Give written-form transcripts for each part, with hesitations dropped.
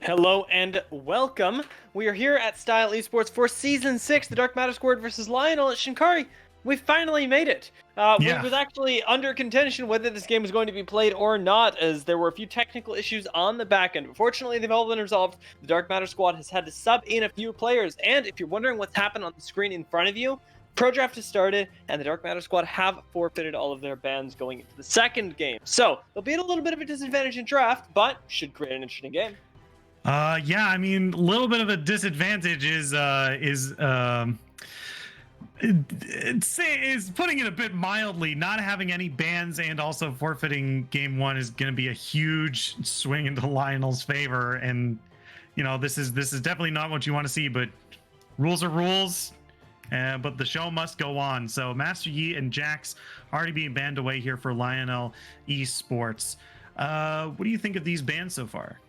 Hello and welcome. We are here at Style Esports for Season 6, the Dark Matter Squad versus Lionel at Shinkari. We finally made it. It Yeah. was actually under contention whether this game was going to be played or not, as there were a few technical issues on the back end. But fortunately, they've all been resolved. The Dark Matter Squad has had to sub in a few players, and if you're wondering what's happened on the screen in front of you, Pro Draft has started, and the Dark Matter Squad have forfeited all of their bans going into the second game. So, they'll be at a little bit of a disadvantage in draft, but should create an interesting game. Yeah, I mean, a little bit of a disadvantage is putting it a bit mildly. Not having any bans and also forfeiting game one is going to be a huge swing into Lionel's favor, and this is definitely not what you want to see. But rules are rules. But the show must go on. So Master Yi and Jax already being banned away here for Lionel Esports. What do you think of these bans so far?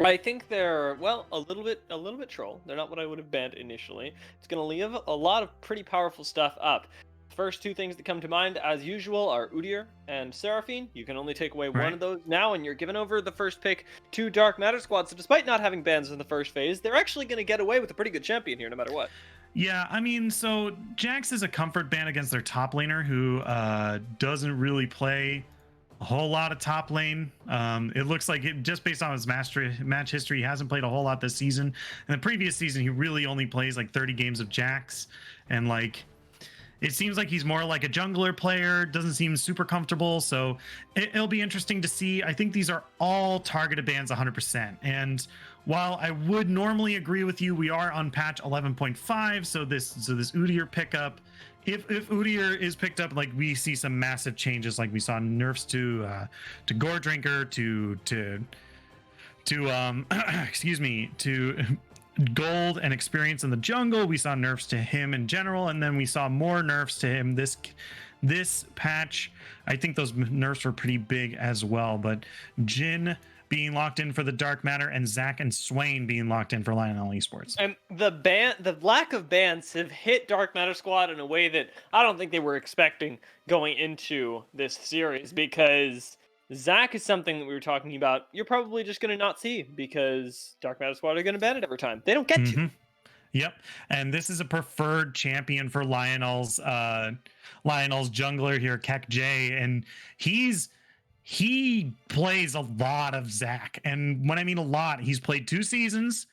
I think they're, well, a little bit troll. They're not what I would have banned initially. It's going to leave a lot of pretty powerful stuff up. First two things that come to mind, as usual, are Udyr and Seraphine. You can only take away one of those now, and you're given over the first pick to Dark Matter Squad. So despite not having bans in the first phase, they're actually going to get away with a pretty good champion here, no matter what. Yeah, I mean, so Jax is a comfort ban against their top laner who doesn't really play a whole lot of top lane. It looks like just based on his match history, he hasn't played a whole lot this season. In the previous season, he really only plays like 30 games of Jax, and like it seems like he's more like a jungler player. Doesn't seem super comfortable, so it'll be interesting to see. I think these are all targeted bans 100%, and while I would normally agree with you, we are on patch 11.5, so this Udyr pickup, if Udyr is picked up, like we see some massive changes, like we saw nerfs to Gore Drinker, to excuse me, to gold and experience in the jungle. We saw nerfs to him in general, and then we saw more nerfs to him this patch. I think those nerfs were pretty big as well, but Jhin being locked in for the Dark Matter, and Zach and Swain being locked in for Lionel Esports. And the lack of bans have hit Dark Matter Squad in a way that I don't think they were expecting going into this series, because Zach is something that we were talking about. You're probably just going to not see because Dark Matter Squad are going to ban it every time. They don't get to. Yep, and this is a preferred champion for Lionel's jungler here, Kek J, and he plays a lot of Zach, and when I mean a lot, he's played 2 seasons.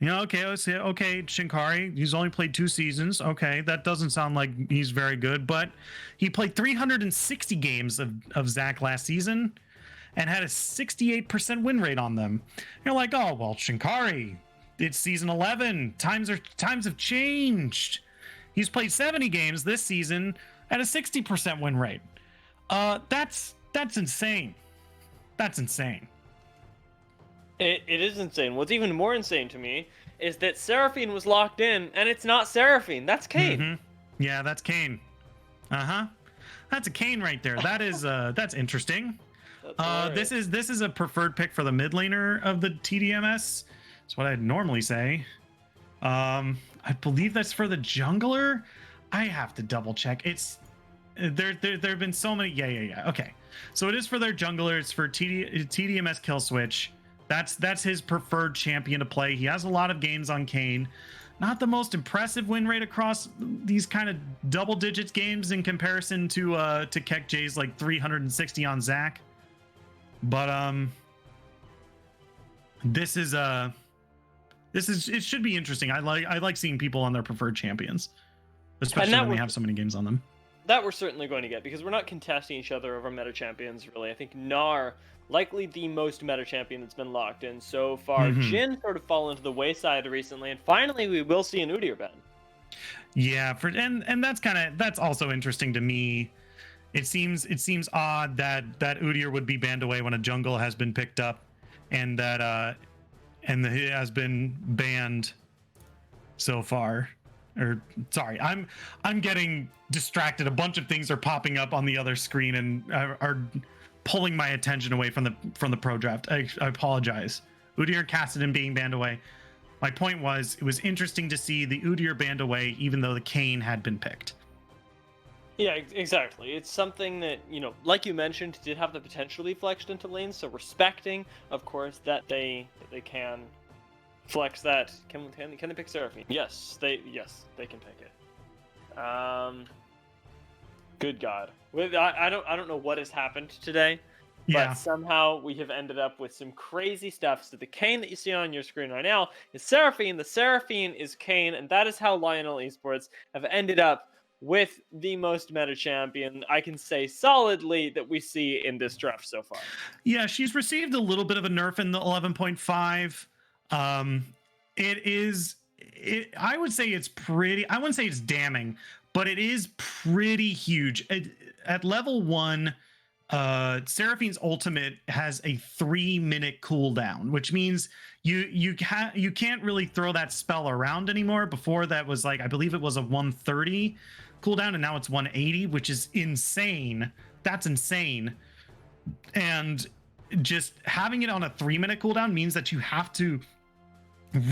Okay, let's say, okay, Shinkari, he's only played 2 seasons. Okay, that doesn't sound like he's very good, but he played 360 games of Zach last season and had a 68% win rate on them. You're like, oh well, Shinkari, it's season 11. Times have changed. He's played 70 games this season at a 60% win rate. That's insane. That's insane. It is insane. What's even more insane to me is that Seraphine was locked in, and it's not Seraphine. That's Kayn. Yeah, that's Kayn. That's a Kayn right there. That is that's interesting. This is a preferred pick for the mid laner of the TDMS. That's what I'd normally say. I believe that's for the jungler. I have to double check. It's there have been so many. Yeah. Okay. So it is for their jungler. It's for TDMS kill switch. That's his preferred champion to play. He has a lot of games on Kayn. Not the most impressive win rate across these kind of double digits games in comparison to Kek J's like 360 on Zach. But this is it should be interesting. I like seeing people on their preferred champions, especially when they have so many games on them. That we're certainly going to get, because we're not contesting each other over meta champions, really. I think Gnar, likely the most meta champion that's been locked in so far. Jhin sort of fallen to the wayside recently, and finally we will see an Udyr ban. Yeah, and that's also interesting to me. It seems odd that Udyr would be banned away when a jungle has been picked up, and that it has been banned so far. Or sorry, I'm getting distracted. A bunch of things are popping up on the other screen and are pulling my attention away from the pro draft. I apologize. Udyr and Kassadin being banned away. My point was, it was interesting to see the Udyr banned away, even though the Kayn had been picked. Yeah, exactly. It's something that, like you mentioned, did have the potential to be flexed into lanes. So respecting, of course, that they can flex that. Can they pick Seraphine? Yes, they can pick it. Good God. I don't know what has happened today, Yeah. but somehow we have ended up with some crazy stuff. So the Kane that you see on your screen right now is Seraphine. The Seraphine is Kane, and that is how Lionel Esports have ended up with the most meta champion I can say solidly that we see in this draft so far. Yeah, she's received a little bit of a nerf in the 11.5. I would say it's pretty, I wouldn't say it's damning, but it is pretty huge. At level 1, Seraphine's ultimate has a 3-minute cooldown, which means you can't really throw that spell around anymore. Before that was like, I believe it was a 130 cooldown, and now it's 180, which is insane. That's insane. And just having it on a 3-minute cooldown means that you have to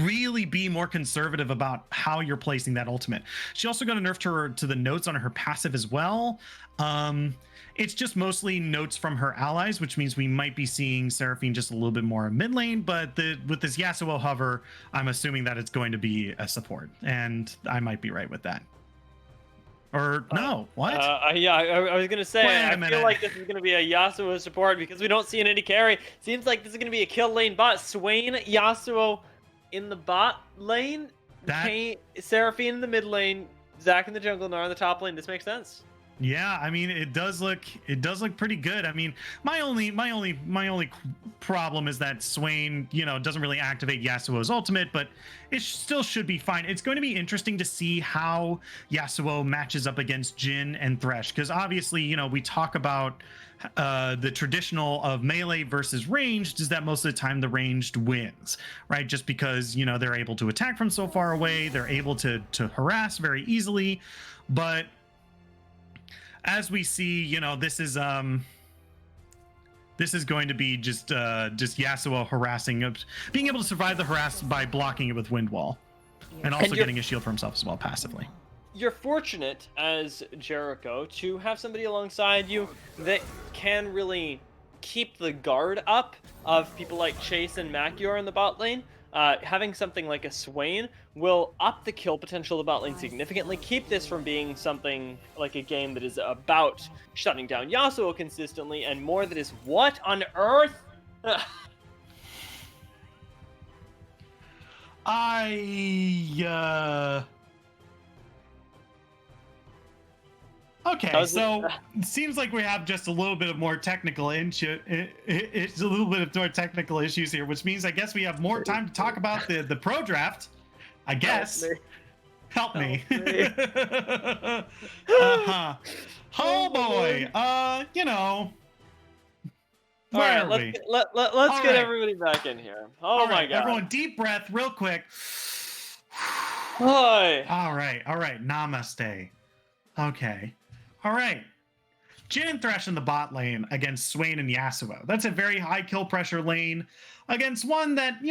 really be more conservative about how you're placing that ultimate. She also got a nerf to the notes on her passive as well. It's just mostly notes from her allies, which means we might be seeing Seraphine just a little bit more mid lane, but with this Yasuo hover, I'm assuming that it's going to be a support, and I might be right with that. Or no, what? Yeah, I was gonna say, I minute. feel like this is gonna be a Yasuo support because we don't see an AD carry. Seems like this is gonna be a kill lane bot. Swain, Yasuo in the bot lane, Kane, Seraphine in the mid lane, Zach in the jungle, Nar in the top lane. This makes sense. Yeah, I mean, it does look pretty good. I mean, my only problem is that Swain, doesn't really activate Yasuo's ultimate, but it still should be fine. It's going to be interesting to see how Yasuo matches up against Jhin and Thresh, because obviously, we talk about the traditional of melee versus ranged is that most of the time the ranged wins, right? Just because, they're able to attack from so far away, they're able to harass very easily, but as we see, this is going to be just Yasuo harassing, being able to survive the harass by blocking it with Wind Wall, and also getting a shield for himself as well passively. You're fortunate as Jericho to have somebody alongside you that can really keep the guard up of people like Chase and Macior in the bot lane. Having something like a Swain will up the kill potential of the bot lane significantly, keep this from being something like a game that is about shutting down Yasuo consistently, and more that is what on earth? Okay, so it seems like we have just a little bit of more technical it's a little bit of more technical issues here, which means I guess we have more time to talk about the pro draft. I guess. Help me. Uh-huh. Oh boy. Where are we? Let's get everybody back in here. Oh my God. Everyone, deep breath, real quick. Hi. All right. Namaste. Okay. All right. Jhin and Thresh in the bot lane against Swain and Yasuo. That's a very high kill pressure lane against one that,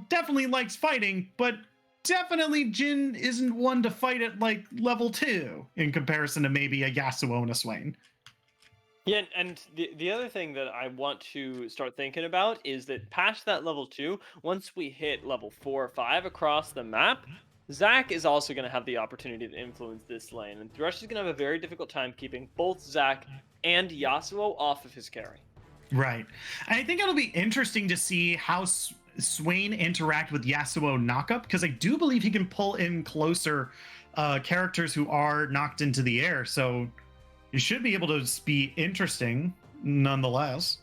definitely likes fighting, but definitely Jhin isn't one to fight at like level 2 in comparison to maybe a Yasuo and a Swain. Yeah, and the other thing that I want to start thinking about is that past that level 2, once we hit level 4 or 5 across the map, Zach is also going to have the opportunity to influence this lane, and Thresh is going to have a very difficult time keeping both Zach and Yasuo off of his carry. Right. And I think it'll be interesting to see how Swain interact with Yasuo knockup, because I do believe he can pull in closer characters who are knocked into the air, so it should be able to be interesting nonetheless.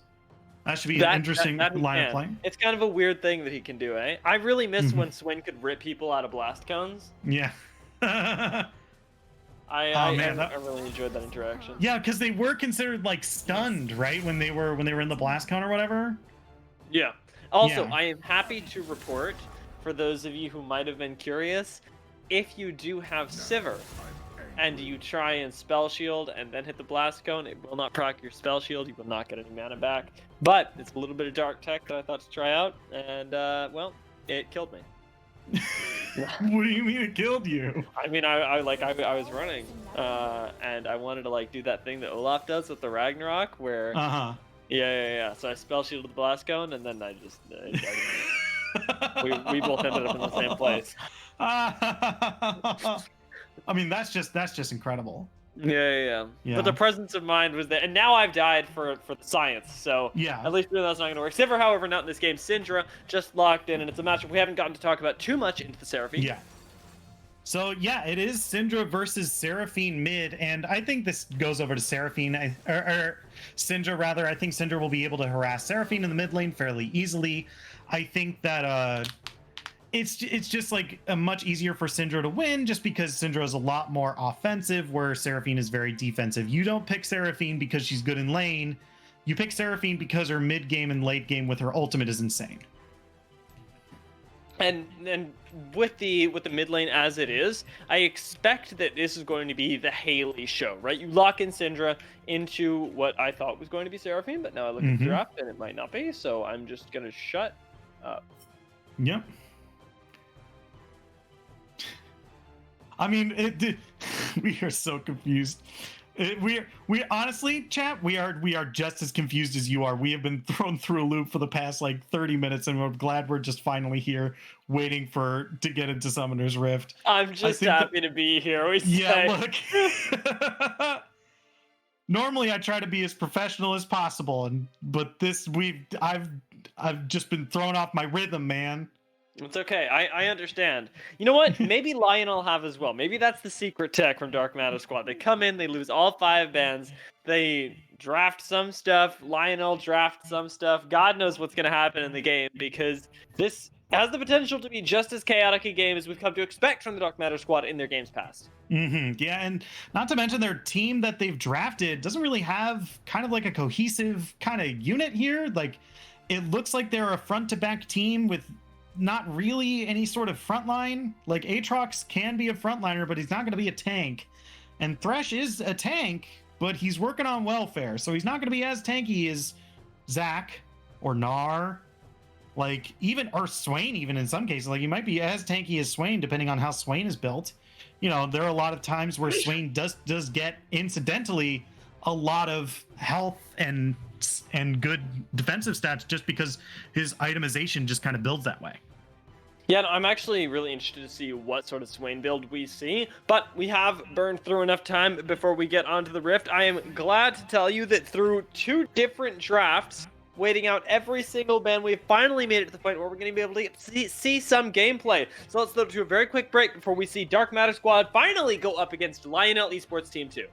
That should be an interesting line of play. It's kind of a weird thing that he can do, eh? I really miss when Swain could rip people out of blast cones. Yeah. I really enjoyed that interaction. Yeah, because they were considered like stunned, right? When they were in the blast cone or whatever. Yeah. Also, I am happy to report, for those of you who might have been curious, if you do have Sivir, and you try and spell shield and then hit the blast cone, it will not proc your spell shield. You will not get any mana back. But it's a little bit of dark tech that I thought to try out, and well, it killed me. What do you mean it killed you? I mean, I was running, and I wanted to like do that thing that Olaf does with the Ragnarok, where Uh-huh. yeah. So I spell shielded the blast cone, and then we both ended up in the same place. I mean, that's just incredible. Yeah. Yeah. But the presence of mind was there, and now I've died for the science. So Yeah. at least we know that's not going to work. Sivir, however, not in this game. Syndra just locked in, and it's a matchup we haven't gotten to talk about too much into the Seraphine. Yeah. So yeah, it is Syndra versus Seraphine mid, and I think this goes over to Seraphine, or Syndra rather. I think Syndra will be able to harass Seraphine in the mid lane fairly easily. I think that it's just like much easier for Syndra to win, just because Syndra is a lot more offensive, where Seraphine is very defensive. You don't pick Seraphine because she's good in lane. You pick Seraphine because her mid game and late game with her ultimate is insane. And with the mid lane as it is, I expect that this is going to be the Haley show, right? You lock in Syndra into what I thought was going to be Seraphine, but now I look at the draft and it might not be, so I'm just gonna shut up. Yep. I mean, we are so confused. We honestly, chat, we are just as confused as you are. We have been thrown through a loop for the past like 30 minutes, and we're glad we're just finally here, waiting to get into Summoner's Rift. I'm just happy to be here. Look. Normally, I try to be as professional as possible, but I've just been thrown off my rhythm, man. It's okay. I understand. You know what? Maybe Lionel have as well. Maybe that's the secret tech from Dark Matter Squad. They come in, they lose all 5 bans, they draft some stuff, Lionel draft some stuff. God knows what's going to happen in the game, because this has the potential to be just as chaotic a game as we've come to expect from the Dark Matter Squad in their games past. Yeah, and not to mention their team that they've drafted doesn't really have kind of like a cohesive kind of unit here. Like, it looks like they're a front-to-back team with not really any sort of front line. Like, Aatrox can be a frontliner, but he's not going to be a tank. And Thresh is a tank, but he's working on welfare, so he's not going to be as tanky as Zac or Gnar, like, or Swain, even in some cases. Like, he might be as tanky as Swain, depending on how Swain is built. You know, there are a lot of times where Swain does get incidentally a lot of health and good defensive stats, just because his itemization just kind of builds that way. Yeah, no, I'm actually really interested to see what sort of Swain build we see, but we have burned through enough time before we get onto the Rift. I am glad to tell you that through 2 different drafts, waiting out every single ban, we've finally made it to the point where we're going to be able to see some gameplay. So let's go to a very quick break before we see Dark Matter Squad finally go up against Lionel Esports Team 2.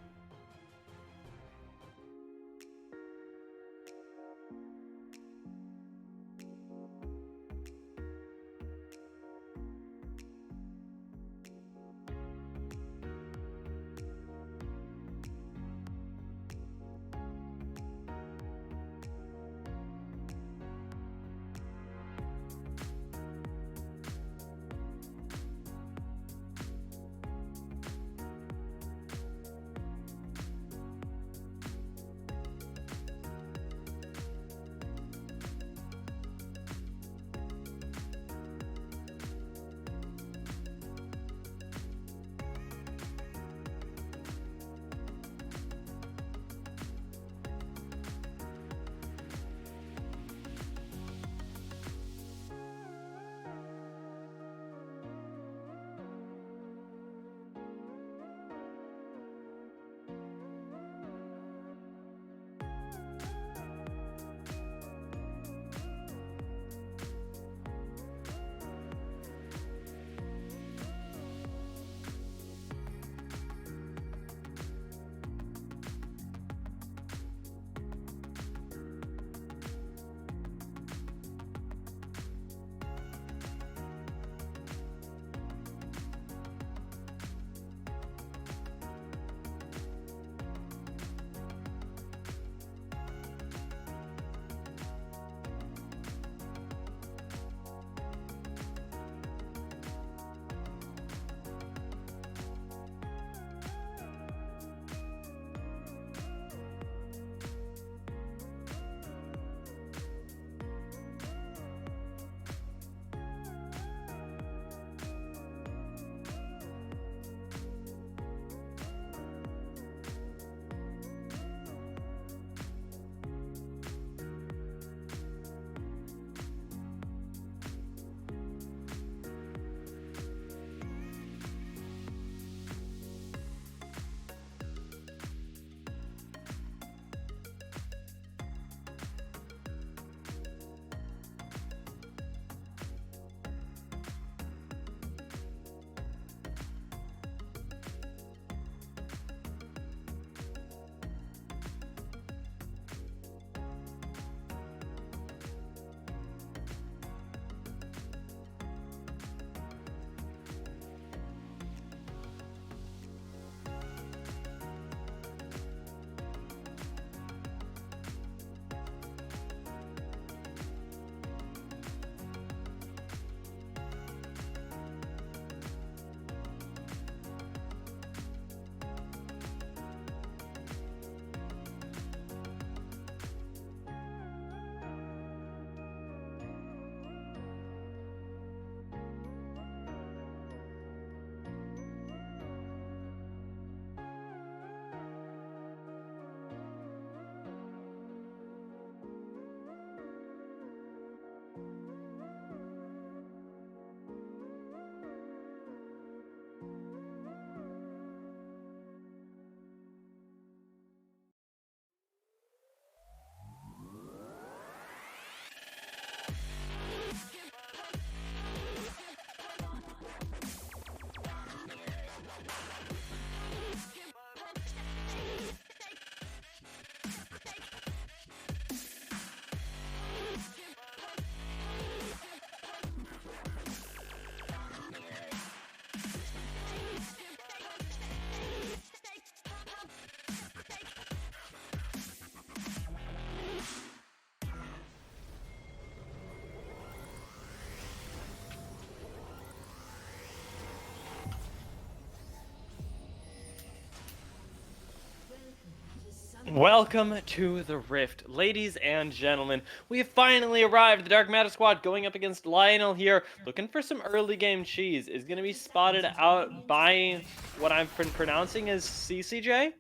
Welcome to the Rift, ladies and gentlemen. We have finally arrived. The Dark Matter squad going up against Lionel here, looking for some early game cheese. Is going to be spotted out by what I've been pronouncing as CCJ?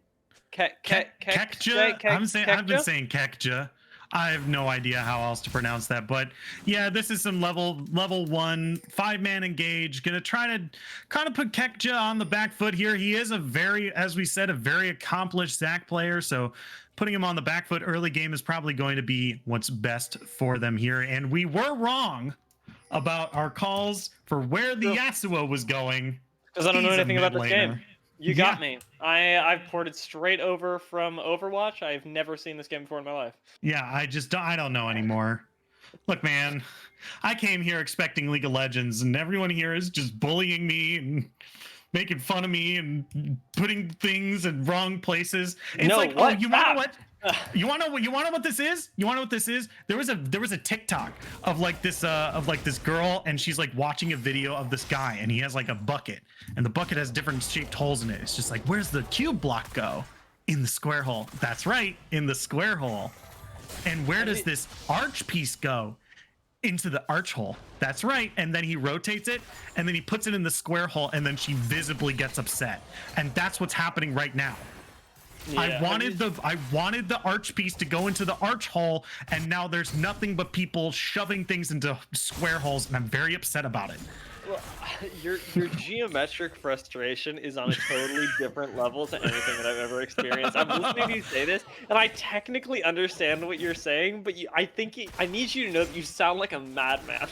Kekja? I've been saying Kekja. I have no idea how else to pronounce that, but yeah, this is some level 1 5-man engage. Gonna try to kind of put Kekja on the back foot here. He is as we said, a very accomplished Zac player, so putting him on the back foot early game is probably going to be what's best for them here. And we were wrong about our calls for where the Yasuo was going. Because I don't know anything about this game. You got me. I've ported straight over from Overwatch. I've never seen this game before in my life. Yeah, I don't know anymore. Look, man, I came here expecting League of Legends, and everyone here is just bullying me and making fun of me and putting things in wrong places. It's no, like, what? Oh, you know what? You want to know what this is? You want to know what this is? There was a TikTok of like this girl, and she's like watching a video of this guy, and he has like a bucket, and the bucket has different shaped holes in it. It's just like, where's the cube block go? In the square hole. That's right, in the square hole. And where does this arch piece go? Into the arch hole. That's right. And then he rotates it, and then he puts it in the square hole, and then she visibly gets upset. And that's what's happening right now. Yeah, I wanted the arch piece to go into the arch hole, and now there's nothing but people shoving things into square holes, and I'm very upset about it. Well, your geometric frustration is on a totally different level to anything that I've ever experienced. I'm listening to you say this, and I technically understand what you're saying, but I need you to know that you sound like a madman.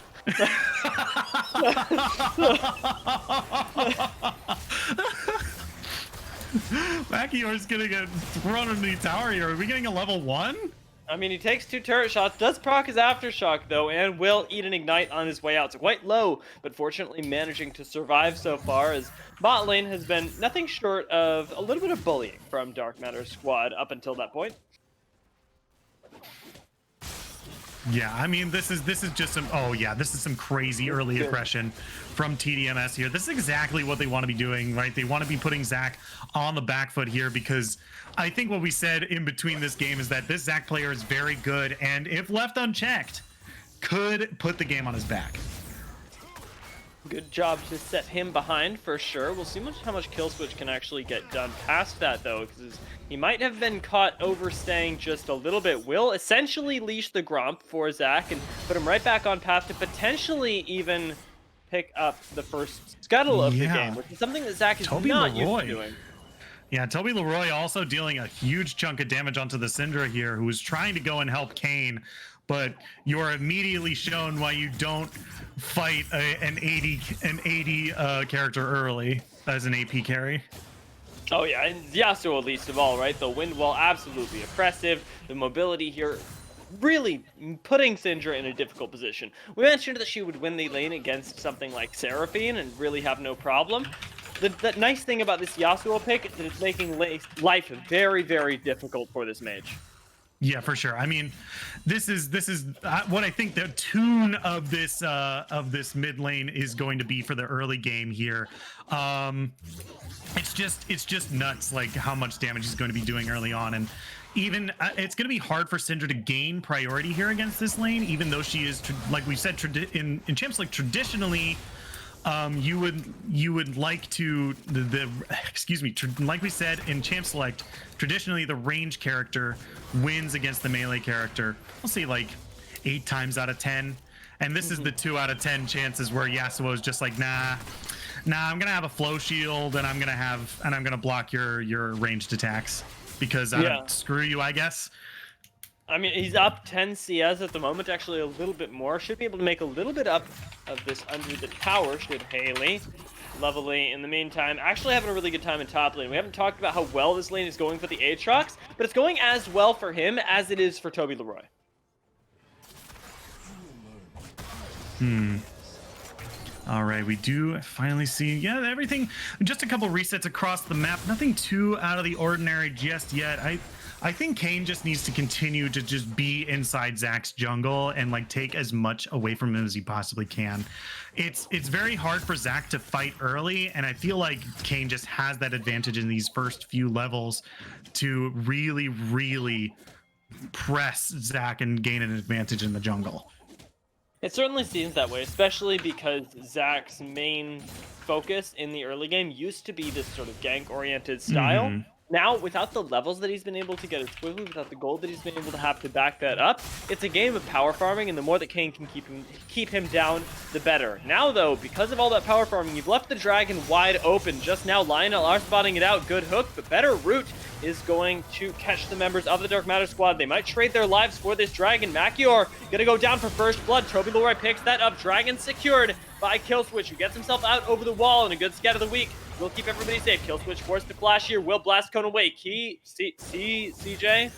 Makior's gonna get thrown in the tower here. Are we getting a level 1? I mean, he takes 2 turret shots, does proc his aftershock though, and will eat an ignite on his way out. It's quite low, but fortunately managing to survive so far, as bot lane has been nothing short of a little bit of bullying from Dark Matter squad up until that point. Yeah, I mean, this is just some, this is some crazy early aggression from TDMS here. This is exactly what they want to be doing, right? They want to be putting Zac on the back foot here, because I think what we said in between this game is that this Zac player is very good, and if left unchecked, could put the game on his back. Good job to set him behind for sure. We'll see how much kill switch can actually get done past that though, because he might have been caught overstaying just a little bit. Will essentially leash the Gromp for Zac and put him right back on path to potentially even pick up the first scuttle of the game, which is something that Zac is not used to doing. Yeah, Toby Leroy also dealing a huge chunk of damage onto the Syndra here, who was trying to go and help Kayn, but you're immediately shown why you don't fight an 80 character early as an AP carry. Oh yeah, and Yasuo least of all, right? The wind wall absolutely oppressive. The mobility here really putting Syndra in a difficult position. We mentioned that she would win the lane against something like Seraphine and really have no problem. The nice thing about this Yasuo pick is that it's making life very, very difficult for this mage. Yeah, for sure. I mean, this is what I think the tune of this mid lane is going to be for the early game here. It's just nuts, like how much damage he's going to be doing early on, and even it's going to be hard for Syndra to gain priority here against this lane, even though she is, like we said, in Champs League traditionally. You would like to like we said in Champ Select, traditionally the range character wins against the melee character. I'll say like 8 times out of 10, and this is the 2 out of 10 chances where Yasuo is just like, nah, I'm gonna have a flow shield, and I'm gonna block your ranged attacks because screw you, I guess. I mean, he's up 10 CS at the moment, actually a little bit more. Should be able to make a little bit up of this under the tower, should Haley. Lovely, in the meantime, actually having a really good time in top lane. We haven't talked about how well this lane is going for the Aatrox, but it's going as well for him as it is for Toby Leroy. All right, we do finally see, everything, just a couple resets across the map. Nothing too out of the ordinary just yet. I think Kane just needs to continue to just be inside Zach's jungle and like take as much away from him as he possibly can. It's very hard for Zach to fight early, and I feel like Kane just has that advantage in these first few levels to really press Zach and gain an advantage in the jungle. It certainly seems that way, especially because Zach's main focus in the early game used to be this sort of gank-oriented style. Mhm. Now, without the levels that he's been able to get as quickly, without the gold that he's been able to have to back that up, it's a game of power farming, and the more that Kane can keep him down, the better. Now, though, because of all that power farming, you've left the dragon wide open. Just now, Lionel are spotting it out. Good hook, but better route is going to catch the members of the Dark Matter squad. They might trade their lives for this dragon. Machior gonna go down for first blood. Toby Leroy picks that up. Dragon secured by Killswitch, who gets himself out over the wall in a good scat of the week. Will keep everybody safe. Killswitch forced to flash here. Will blast cone away. CJ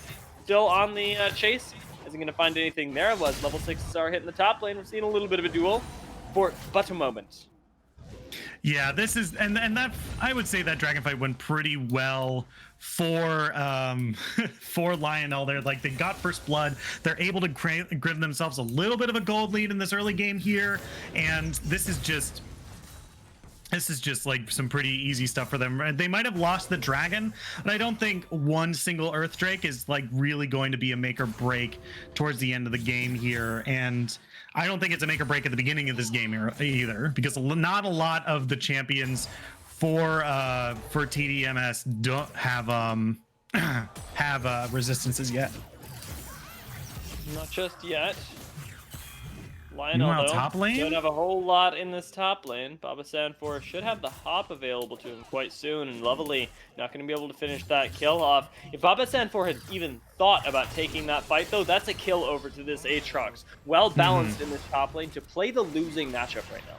still on the chase. Isn't going to find anything there. Was level 6s are hitting the top lane. We're seeing a little bit of a duel for but a moment. Yeah, this is and that I would say that dragon fight went pretty well for for Lionel there. Like, they got first blood. They're able to give themselves a little bit of a gold lead in this early game here, and this is just like some pretty easy stuff for them. They might have lost the dragon, but I don't think one single Earth Drake is like really going to be a make or break towards the end of the game here. And I don't think it's a make or break at the beginning of this game either, because not a lot of the champions for TDMS don't have have resistances yet. Not just yet. Lionel, Meanwhile, though, top lane? don't have a whole lot in this top lane. Baba Sanfor should have the hop available to him quite soon, and Lovely not going to be able to finish that kill off. If Baba Sanfor had even thought about taking that fight, though, that's a kill over to this Aatrox. Well balanced in this top lane to play the losing matchup right now.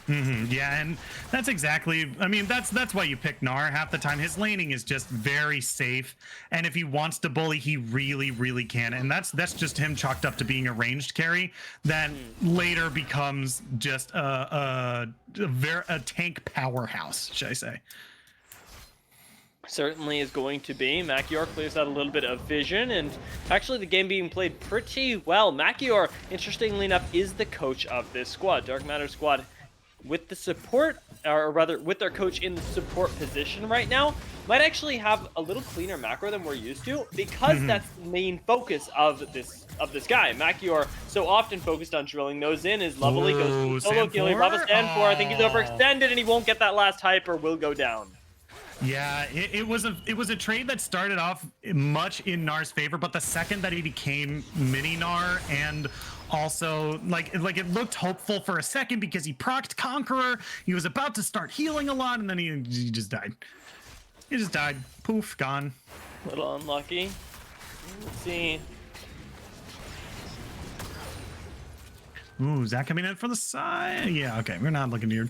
Yeah, and that's exactly, I mean, that's why you pick Gnar half the time. His laning is just very safe, and if he wants to bully, he really can. And that's just him chalked up to being a ranged carry that later becomes just a tank powerhouse, should I say. Certainly is going to be. Machior clears out a little bit of vision, and actually the game being played pretty well. Machior, interestingly enough, is the coach of this squad. Dark Matter squad with the support, or rather with their coach in the support position right now, might actually have a little cleaner macro than we're used to, because that's the main focus of this guy. Machior, so often focused on drilling those in, is Lovely goes solo kill. Baba Sanfor, I think he's overextended, and he won't get that last hyper, will go down. Yeah, it was a trade that started off much in Gnar's favor, but the second that he became mini Gnar, and also like it looked hopeful for a second because he procced Conqueror, he was about to start healing a lot, and then he just died. He just died. Poof, gone. A little unlucky. Let's see. Ooh, Zach coming in for the side. Yeah, okay, we're not looking here.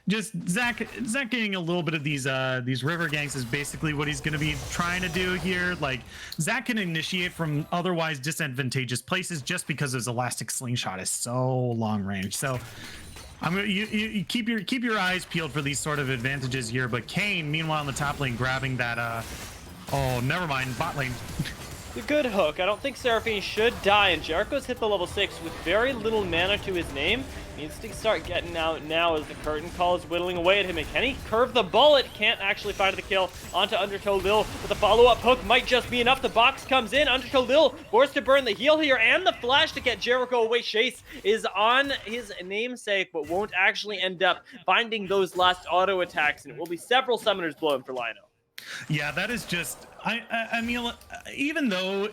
Just Zach getting a little bit of these river ganks is basically what he's going to be trying to do here. Like, Zach can initiate from otherwise disadvantageous places just because his elastic slingshot is so long range. So you keep your eyes peeled for these sort of advantages here. But Kane, meanwhile, in the top lane, grabbing that. Oh, never mind, bot lane. The good hook. I don't think Seraphine should die, and Jericho's hit the level 6 with very little mana to his name. Needs to start getting out now as the curtain call is whittling away at him. And can he curve the bullet? Can't actually find the kill onto Undertow Lil, but the follow-up hook might just be enough. The box comes in. Undertow Lil forced to burn the heal here and the flash to get Jericho away. Chase is on his namesake, but won't actually end up finding those last auto attacks, and it will be several summoners blown for Lionel. Yeah, that is just, I mean, even though,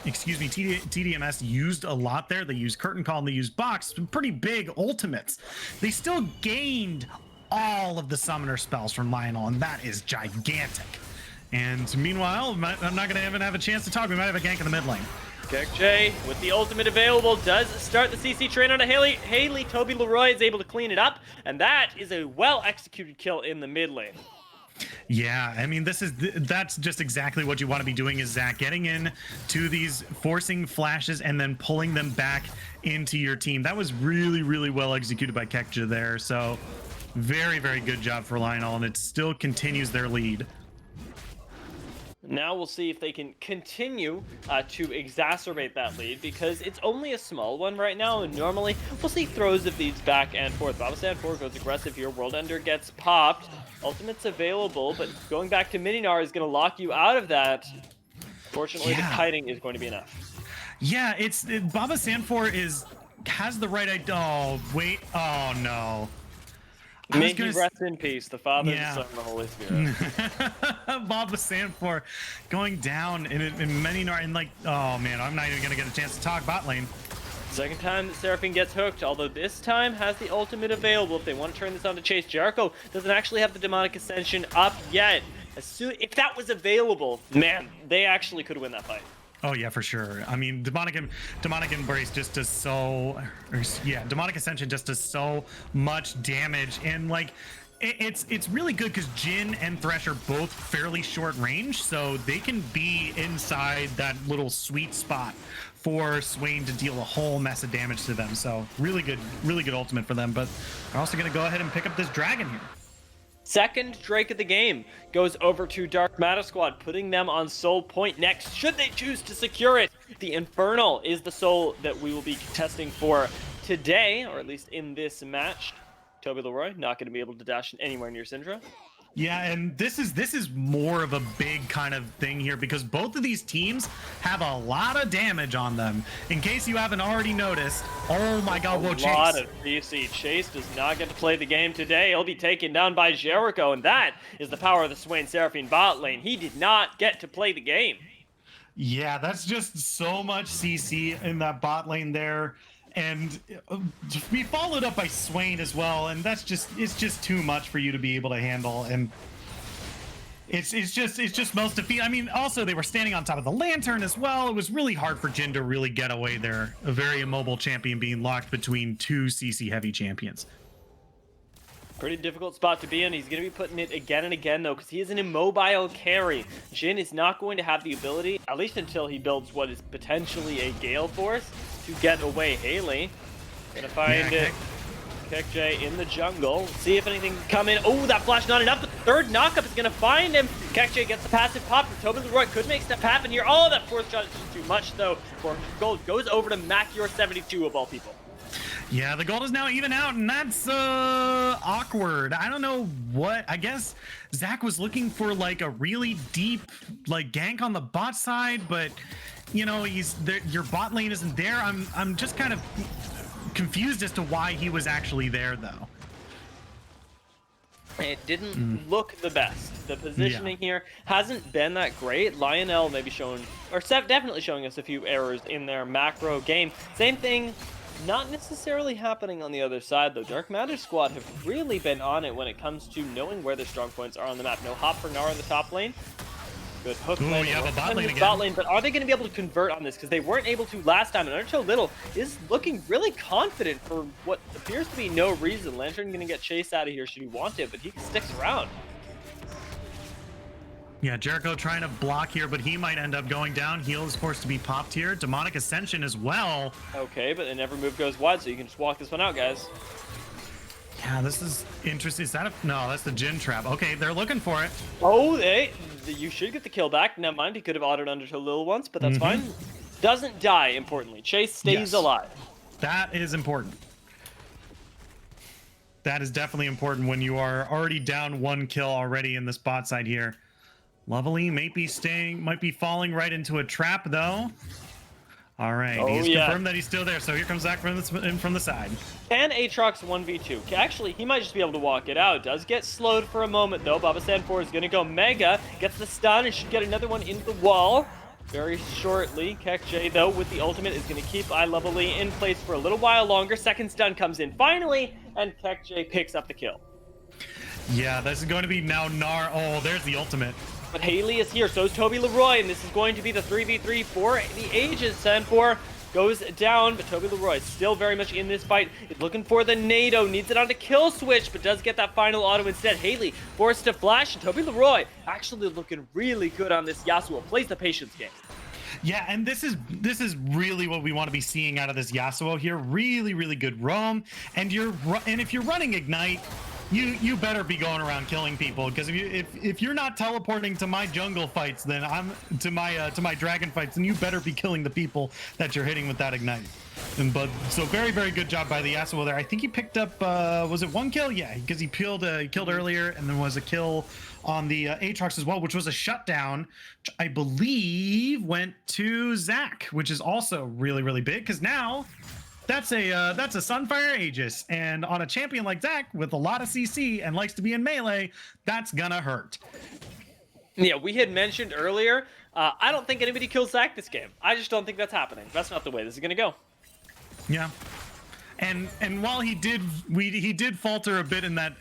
excuse me, TDMS used a lot there, they used Curtain Call and they used Box, pretty big ultimates, they still gained all of the summoner spells from Lionel, and that is gigantic. And meanwhile, I'm not going to even have a chance to talk. We might have a gank in the mid lane. J with the ultimate available does start the CC train on a Haley. Toby Leroy is able to clean it up, and that is a well-executed kill in the mid lane. Yeah, I mean, that's just exactly what you want to be doing, is Zach getting in to these forcing flashes and then pulling them back into your team. That was really well executed by Kekja there. So very good job for Lionel, and it still continues their lead. Now we'll see if they can continue to exacerbate that lead, because it's only a small one right now, and normally we'll see throws of these back and forth. Babastan 4 goes aggressive here. World Ender gets popped. Ultimate's available, but going back to Mininar is going to lock you out of that. Fortunately, the kiting is going to be enough. Yeah, Baba Sanfor has the right idea. Oh, wait. Oh, no. May he rest in peace, the Father, the Son, and the Holy Spirit. Baba Sanfor going down in Mininar, and like, oh man, I'm not even gonna get a chance to talk bot lane. Second time that Seraphine gets hooked, although this time has the ultimate available if they want to turn this on to chase. Jericho doesn't actually have the Demonic Ascension up yet. If that was available, man, they actually could win that fight. Oh yeah, for sure. I mean, Demonic Embrace just does Demonic Ascension just does so much damage, and like it's really good because Jhin and Thresh are both fairly short range, so they can be inside that little sweet spot for Swain to deal a whole mess of damage to them. So really good ultimate for them. But they're also gonna go ahead and pick up this dragon here. Second Drake of the game goes over to Dark Matter Squad, putting them on soul point next, should they choose to secure it. The Infernal is the soul that we will be contesting for today, or at least in this match. Toby Leroy not going to be able to dash anywhere near Syndra. Yeah, and this is more of a big kind of thing here, because both of these teams have a lot of damage on them. In case you haven't already noticed, oh my god, whoa, Chase. A lot of DC. Chase does not get to play the game today. He'll be taken down by Jericho, and that is the power of the Swain Seraphine bot lane. He did not get to play the game. Yeah, that's just so much CC in that bot lane there. And we followed up by Swain as well, and it's just too much for you to be able to handle, and it's just most defeat. I mean, also they were standing on top of the lantern as well. It was really hard for Jhin to really get away there. A very immobile champion being locked between two CC heavy champions. Pretty difficult spot to be in. He's going to be putting it again and again, though, because he is an immobile carry. Jhin is not going to have the ability, at least until he builds what is potentially a Gale Force, to get away. Haley going to find it. Kekj in the jungle. See if anything can come in. Oh, that flash not enough. The third knockup is going to find him. Kekj gets the passive pop. Toby Leroy could make stuff happen here. Oh, that fourth shot is just too much, though. For gold goes over to Macior72 of all people. Yeah, the gold is now even out, and that's awkward. I don't know what. I guess Zach was looking for like a really deep like gank on the bot side, but you know, he's there. Your bot lane isn't there. I'm just kind of confused as to why he was actually there, though. It didn't look the best. The positioning here hasn't been that great. Lionel maybe showing, or definitely showing us a few errors in their macro game. Same thing. Not necessarily happening on the other side, though. Dark Matter Squad have really been on it when it comes to knowing where their strong points are on the map. No hop for Nara in the top lane. Good hook lane. Yeah, the bot lane again. Bot lane, but are they going to be able to convert on this? Because they weren't able to last time. And Undertow Little is looking really confident for what appears to be no reason. Lantern going to get chased out of here should he want it, but he sticks around. Yeah, Jericho trying to block here, but he might end up going down. Heal is forced to be popped here. Demonic Ascension as well. Okay, but the never move goes wide, so you can just walk this one out, guys. Yeah, this is interesting. Is that no, that's the Jhin trap. Okay, they're looking for it. Oh, you should get the kill back. Never mind, he could have autoed Undertow Little once, but that's fine. Doesn't die, importantly. Chase stays alive. That is important. That is definitely important when you are already down one kill already in this bot side here. Lovely might be falling right into a trap though. All right, he's confirmed that he's still there. So here comes Zach from the side. Can Aatrox 1v2? Actually, he might just be able to walk it out. Does get slowed for a moment though. Babastan 4 is going to go mega. Gets the stun and should get another one into the wall very shortly. Kekj though with the ultimate is going to keep iLovely in place for a little while longer. Second stun comes in finally, and Kekj picks up the kill. Yeah, this is going to be now Gnar. Oh, there's the ultimate. But Haley is here, so is Toby Leroy, and this is going to be the 3v3 for the ages. Sanfor goes down, but Toby Leroy is still very much in this fight. He's looking for the nado, needs it on to kill switch, but does get that final auto instead. Haley forced to flash, and Toby Leroy actually looking really good on this Yasuo. Plays the patience game. Yeah, and this is really what we want to be seeing out of this Yasuo here. Really, really good roam, and if you're running Ignite, you better be going around killing people, because if you're not teleporting to my jungle fights, then I'm to my dragon fights, then you better be killing the people that you're hitting with that ignite. But so very, very good job by the Yasuo there. I think he picked up was it 1 kill? Yeah, because he killed earlier, and then was a kill on the Aatrox as well, which was a shutdown, which I believe went to Zach, which is also really, really big, because now that's a Sunfire Aegis, and on a champion like Zach with a lot of CC and likes to be in melee, that's gonna hurt. Yeah, we had mentioned earlier, I don't think anybody kills Zach this game. I just don't think that's happening. That's not the way this is gonna go. Yeah. And while he did falter a bit in that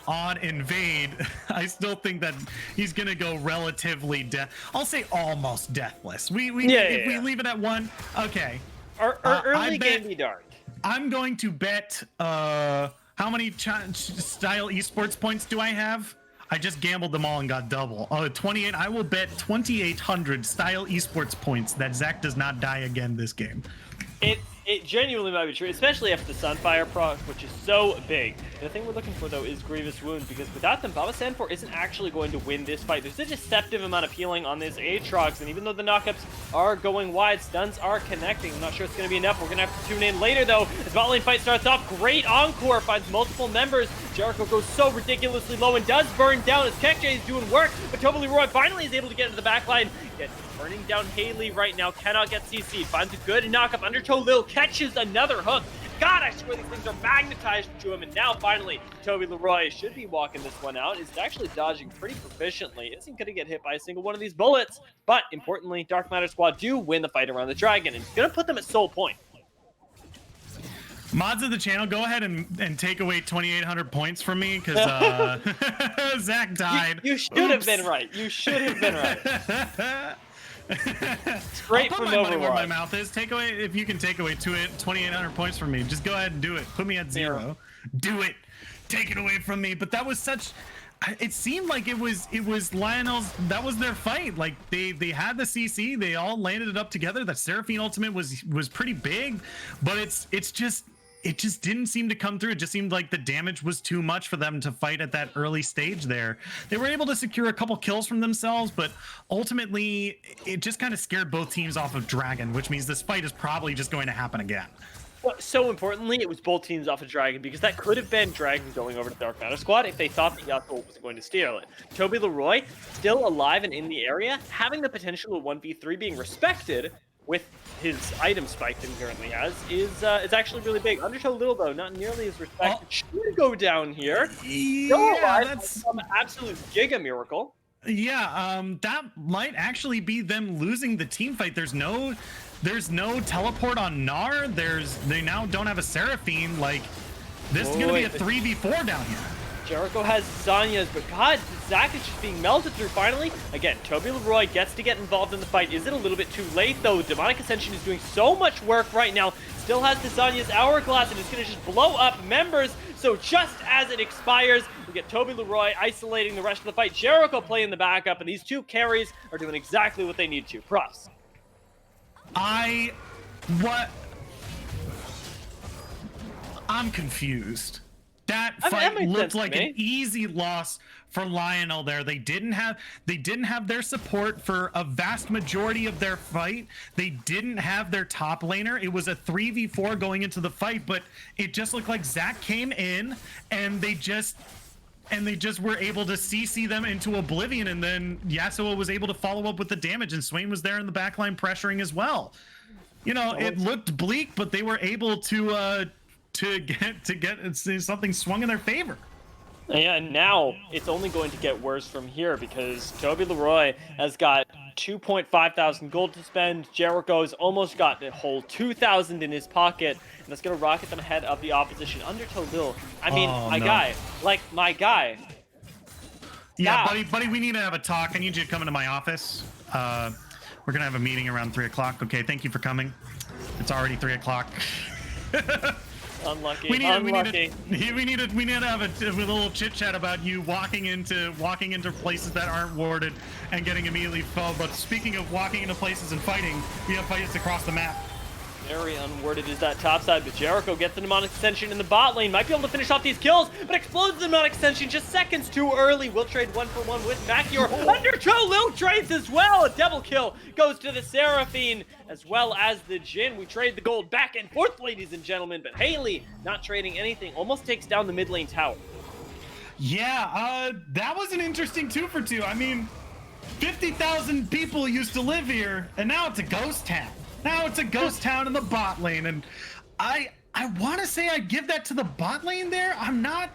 odd invade, I still think that he's gonna go relatively I'll say almost deathless. We leave it at 1, okay. Our early game be dark. I'm going to bet how many style esports points do I have? I just gambled them all and got double. 28. I will bet 2,800 style esports points that Zach does not die again this game. It genuinely might be true, especially after the Sunfire proc, which is so big. The thing we're looking for, though, is Grievous Wound, because without them, Baba Sanfor isn't actually going to win this fight. There's a deceptive amount of healing on this Aatrox, and even though the knockups are going wide, stuns are connecting. I'm not sure it's going to be enough. We're going to have to tune in later, though. As bot lane fight starts off, great Encore finds multiple members. Jericho goes so ridiculously low and does burn down as Kekje is doing work, but Toby Leroy finally is able to get into the backline. Burning down Haley right now, cannot get CC'd. Finds a good knock-up. Undertow Lil catches another hook. God, I swear these things are magnetized to him. And now, finally, Toby Leroy should be walking this one out. Is actually dodging pretty proficiently. Isn't going to get hit by a single one of these bullets. But, importantly, Dark Matter Squad do win the fight around the dragon. And it's going to put them at sole point. Mods of the channel, go ahead and take away 2,800 points from me, because Zach died. You should have been right. You should have been right. It's great I'll from put my money where my Overwatch. mouth is. Take away, if you can take away 2,800 points from me, just go ahead and do it. Put me at 0. Do it. Take it away from me. But that was such. It seemed like it was Lionel's. That was their fight. Like they had the CC. They all landed it up together. That Seraphine ultimate was pretty big, but it just didn't seem to come through. It just seemed like the damage was too much for them to fight at that early stage there. They were able to secure a couple kills from themselves, but ultimately it just kind of scared both teams off of Dragon, which means this fight is probably just going to happen again. Well, so importantly, it was both teams off of Dragon, because that could have been Dragon going over to Dark Matter Squad if they thought that Yasuo was going to steal it. Toby Leroy, still alive and in the area, having the potential of 1v3 being respected with his item spike that he currently has, is actually really big. Undertow Little, though, not nearly as respected. Should go down here. Yeah, that's some absolute giga miracle. Yeah, that might actually be them losing the team fight. There's no teleport on Gnar. They now don't have a Seraphine. Like, this is gonna be a 3v4 down here. Jericho has Zanya's, but God, Zach is just being melted through finally. Again, Toby Leroy gets to get involved in the fight. Is it a little bit too late, though? Demonic Ascension is doing so much work right now. Still has the Zanya's Hourglass, and it's going to just blow up members. So just as it expires, we get Toby Leroy isolating the rest of the fight. Jericho playing the backup, and these two carries are doing exactly what they need to. Props. I'm confused. That fight looked like an easy loss for Lionel there. They didn't have their support for a vast majority of their fight. They didn't have their top laner. It was a 3v4 going into the fight, but it just looked like Zach came in and they just were able to CC them into oblivion, and then Yasuo was able to follow up with the damage, and Swain was there in the backline pressuring as well. You know, it looked bleak, but they were able to get something swung in their favor. Yeah, and now it's only going to get worse from here, because Toby Leroy has got 2,500 gold to spend. Jericho's almost got a whole 2,000 in his pocket, and that's going to rocket them ahead of the opposition. Undertow Lil, I mean, my guy. Yeah, buddy, we need to have a talk. I need you to come into my office. We're going to have a meeting around 3 o'clock. Okay, thank you for coming. It's already 3 o'clock. Unlucky. We need to have a little chit chat about you walking into places that aren't warded and getting immediately felled. But speaking of walking into places and fighting, we have fights across the map. Very unworded is that top side, but Jericho gets the Mnemonic Extension in the bot lane. Might be able to finish off these kills, but explodes the Mnemonic Extension just seconds too early. Will trade 1-for-1 with Macior. Undertow Lil trades as well. A double kill goes to the Seraphine, as well as the Jhin. We trade the gold back and forth, ladies and gentlemen, but Haley not trading anything. Almost takes down the mid lane tower. Yeah, that was an interesting 2-for-2. I mean, 50,000 people used to live here, and now it's a ghost town. Now it's a ghost town in the bot lane, and I want to say I give that to the bot lane there. I'm not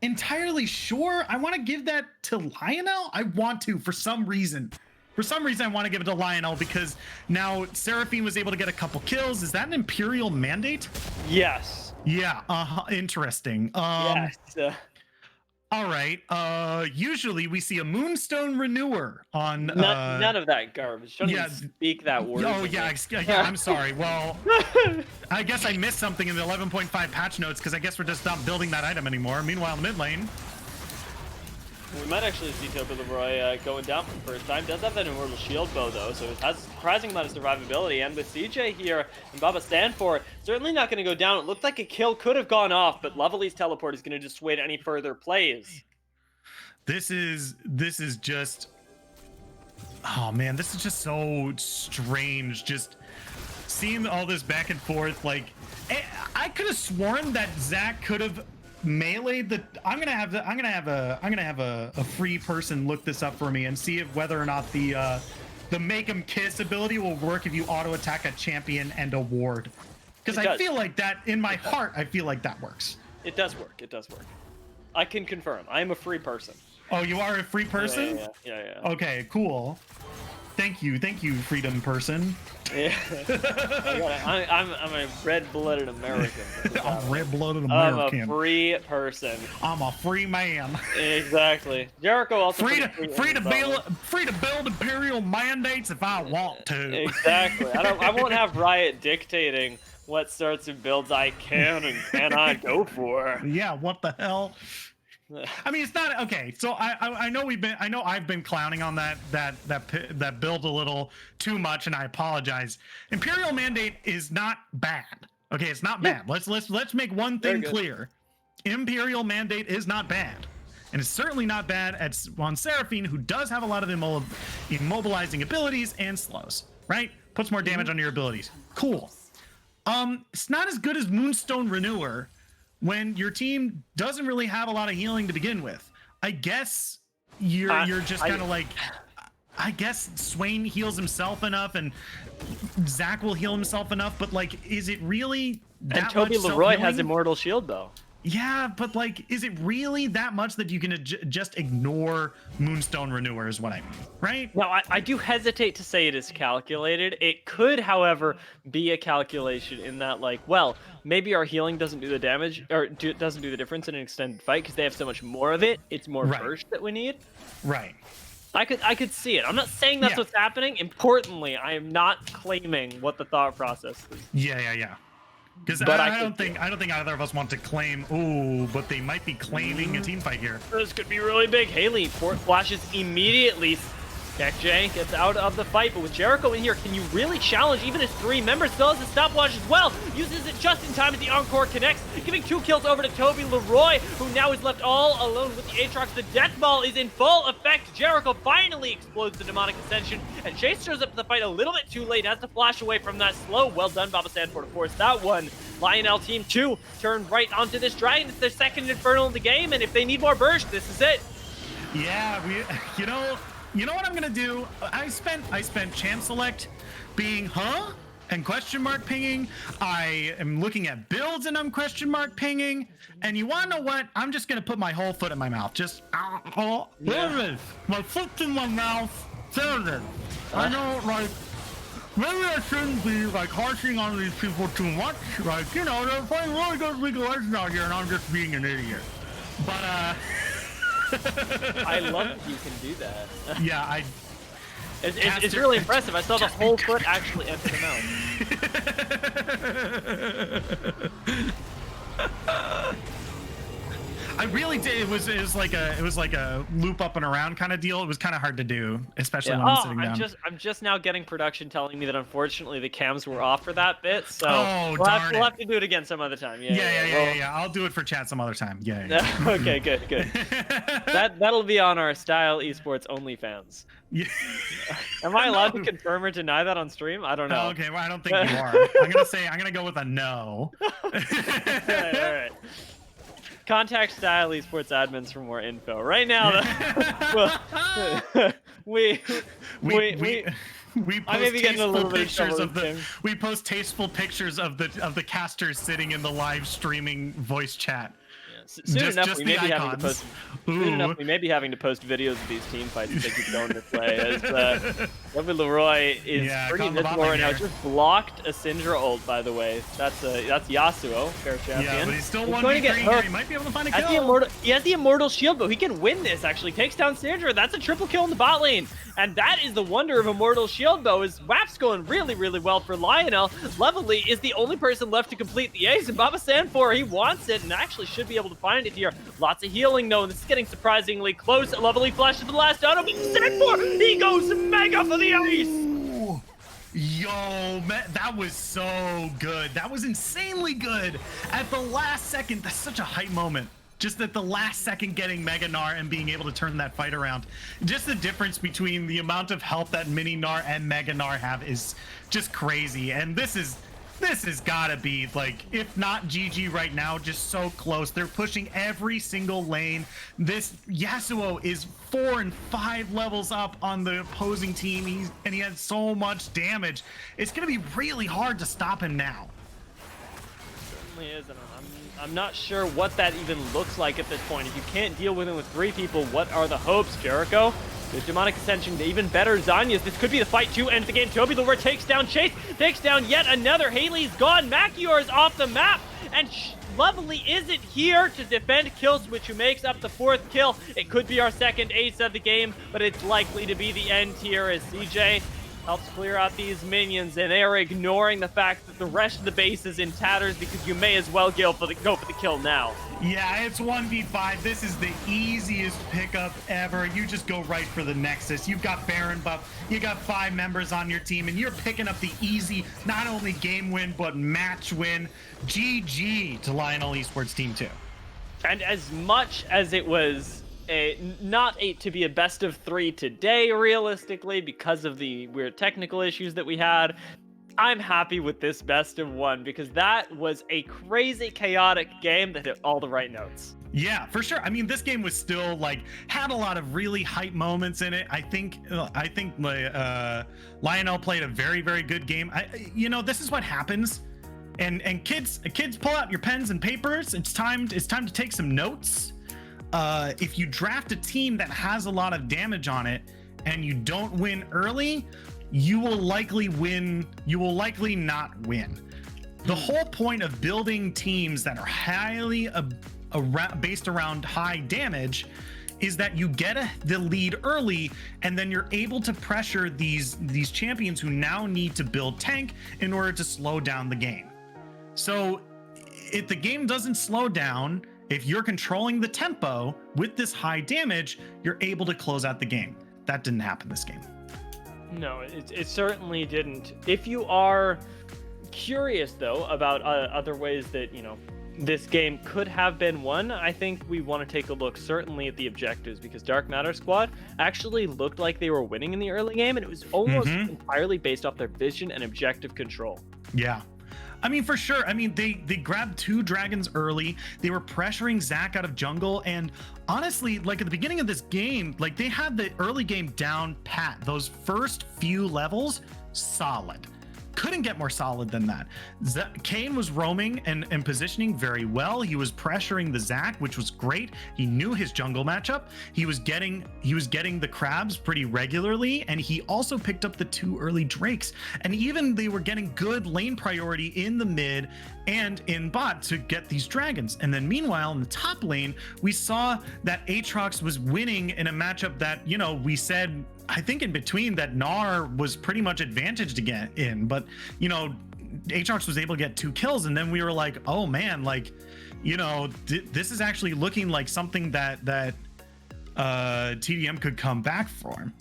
entirely sure. I want to give that to Lionel. I want to, for some reason. For some reason, I want to give it to Lionel because now Seraphine was able to get a couple kills. Is that an Imperial mandate? Yes. Yeah, interesting. Yes. All right. Usually we see a Moonstone Renewer on. None of that garbage. Don't even speak that word. Oh yeah, I'm sorry. Well, I guess I missed something in the 11.5 patch notes because I guess we're just not building that item anymore. Meanwhile, in the mid lane, we might actually see Toby Leroy going down for the first time. Does have that Immortal Shield bow though, so it has a surprising amount of survivability. And with CJ here and Baba Stanford, certainly not going to go down. It looked like a kill could have gone off, but Lovely's teleport is going to dissuade any further plays. This is just, oh man, this is just so strange. Just seeing all this back and forth. Like, I could have sworn that Zach could have meleeed the. I'm gonna have a free person look this up for me and see if whether or not the make 'em kiss ability will work if you auto attack a champion and a ward. Because I feel like that in my heart, I feel like that works. It does work. It does work. I can confirm. I am a free person. Oh, you are a free person? Yeah. Okay, cool. Thank you, freedom person. Yeah. I'm a red-blooded American. I'm a red-blooded American. I'm a free person. I'm a free man. Exactly. Jericho also free to build Imperial mandates if I want to. Exactly. I won't have Riot dictating what sorts of builds I can and cannot go for. Yeah, what the hell? I mean, it's not okay. So I know I've been clowning on that build a little too much, and I apologize. Imperial Mandate is not bad. Okay, it's not bad. Let's make one thing clear. Imperial Mandate is not bad, and it's certainly not bad on Seraphine, who does have a lot of immobilizing abilities and slows. Right, puts more damage on your abilities. Cool. It's not as good as Moonstone Renewer, when your team doesn't really have a lot of healing to begin with. I guess you're just kind of like, I guess Swain heals himself enough and Zach will heal himself enough, but like, is it really that and Toby much Leroy has Immortal Shield though. Yeah, but like, is it really that much that you can just ignore Moonstone Renewer is what I mean, right? No, I do hesitate to say it is calculated. It could, however, be a calculation in that, like, well, maybe our healing doesn't do the damage, or doesn't do the difference in an extended fight because they have so much more of it. It's more burst that we need. Right. I could see it. I'm not saying that's what's happening. Importantly, I am not claiming what the thought process is. Yeah. Because I don't think either of us want to claim. Oh, but they might be claiming a team fight here. This could be really big. Haley port flashes immediately. J gets out of the fight, but with Jericho in here, can you really challenge even his 3 members? Still has a stopwatch as well. Uses it just in time as the Encore connects, giving 2 kills over to Toby Leroy, who now is left all alone with the Aatrox. The Death Ball is in full effect. Jericho finally explodes the Demonic Ascension, and Chase shows up to the fight a little bit too late, has to flash away from that slow. Well done, Baba Stanford, to force that one. Lionel Team 2 turn right onto this Dragon. It's their second Infernal in the game, and if they need more burst, this is it. Yeah, you know what I'm gonna do? I spent Champ Select being and question mark pinging. I am looking at builds and I'm question mark pinging. And you wanna know what? I'm just gonna put my whole foot in my mouth. Just there it is. My foot's in my mouth. There it is. I know, like, maybe I shouldn't be like harshing on these people too much. Like, you know, they're playing really good League of Legends out here, and I'm just being an idiot. But I love that you can do that. Yeah, it's really impressive. I saw the whole foot actually enter the mouth. really did. It was like a loop up and around kind of deal. It was kind of hard to do, especially Yeah. when I'm sitting down. I'm just now getting production telling me that unfortunately the cams were off for that bit, so we'll have to do it again some other time. Yeah. I'll do it for chat some other time. Yeah. Okay, good. That'll be on our Style Esports OnlyFans. Yeah. Am I allowed to confirm or deny that on stream? I don't know. Okay, well, I don't think you are. I'm gonna go with a no. All right. Contact Style Esports admins for more info. Right now, we post tasteful pictures of the we post tasteful pictures of the casters sitting in the live streaming voice chat. Soon enough, we may be having to post videos of these team fights as they keep going this way. As Leroy is pretty visible right now. Just blocked a Syndra ult, by the way. That's Yasuo, fair champion. Yeah, but he's still 1v3 here. He might be able to find a kill. He has the immortal shield, but he can win this, actually. Takes down Syndra. That's a triple kill in the bot lane. And that is the wonder of immortal shield, though, is WAP's going really, really well for Lionel. Lovely is the only person left to complete the ace, and Baba Sanfor, he wants it and actually should be able to find it here. Lots of healing, though, and this is getting surprisingly close. Lovely flashes for the last auto, but Sanfor, he goes mega for the ace! Ooh. Yo, man, that was so good. That was insanely good. At the last second, that's such a hype moment. Just at the last second getting Mega Gnar and being able to turn that fight around. Just the difference between the amount of health that Mini Gnar and Mega Gnar have is just crazy. And this has gotta be, like, if not GG right now, just so close. They're pushing every single lane. This Yasuo is 4 and 5 levels up on the opposing team. He has so much damage. It's gonna be really hard to stop him now. Certainly is, and I'm not sure what that even looks like at this point. If you can't deal with him with 3 people, what are the hopes, Jericho? Good Demonic Ascension, even better Zanya's. This could be the fight to end the game. Toby Leroy takes down Chase, takes down yet another. Haley's gone. Macior's off the map, and Lovely isn't here to defend kill switch, who makes up the 4th kill. It could be our 2nd ace of the game, but it's likely to be the end here as CJ helps clear out these minions, and they are ignoring the fact that the rest of the base is in tatters because you may as well go for the kill now. Yeah, it's 1v5. This is the easiest pickup ever. You just go right for the Nexus. You've got Baron buff. You got 5 members on your team, and you're picking up the easy, not only game win, but match win. GG to Lionel Esports Team 2. And as much as it was to be a best of 3 today, realistically, because of the weird technical issues that we had, I'm happy with this best of 1 because that was a crazy chaotic game that hit all the right notes. Yeah, for sure. I mean, this game was still, like, had a lot of really hype moments in it. I think Lionel played a very, very good game. This is what happens. And kids pull out your pens and papers. It's time to take some notes. If you draft a team that has a lot of damage on it and you don't win early, you will likely not win. The whole point of building teams that are highly based around high damage is that you get the lead early, and then you're able to pressure these champions who now need to build tank in order to slow down the game. So if the game doesn't slow down, if you're controlling the tempo with this high damage, you're able to close out the game. That didn't happen this game. No, it certainly didn't. If you are curious, though, about other ways that, this game could have been won, I think we want to take a look certainly at the objectives, because Dark Matter Squad actually looked like they were winning in the early game, and it was almost entirely based off their vision and objective control. Yeah. I mean, for sure. I mean, they grabbed 2 dragons early. They were pressuring Zac out of jungle. And honestly, like, at the beginning of this game, like, they had the early game down pat. Those first few levels, solid. Couldn't get more solid than that. Kane was roaming and positioning very well. He was pressuring the Zac, which was great. He knew his jungle matchup. He was getting the crabs pretty regularly, and he also picked up the 2 early drakes. And even they were getting good lane priority in the mid and in bot to get these dragons. And then meanwhile, in the top lane, we saw that Aatrox was winning in a matchup that, we said, I think in between, that Gnar was pretty much advantaged again in, but Aatrox was able to get 2 kills, and then we were like, oh man, like, you know, this is actually looking like something that TDM could come back for.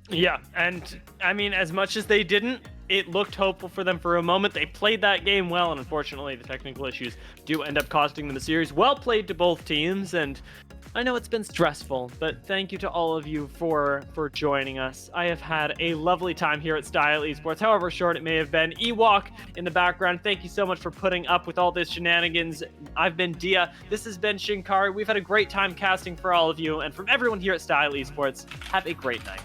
Yeah, and I mean, as much as they didn't, it looked hopeful for them for a moment. They played that game well, and unfortunately, the technical issues do end up costing them the series. Well played to both teams, and I know it's been stressful, but thank you to all of you for joining us. I have had a lovely time here at Style Esports, however short it may have been. Ewok in the background, thank you so much for putting up with all this shenanigans. I've been Dia, this has been Shinkari. We've had a great time casting for all of you, and from everyone here at Style Esports, have a great night.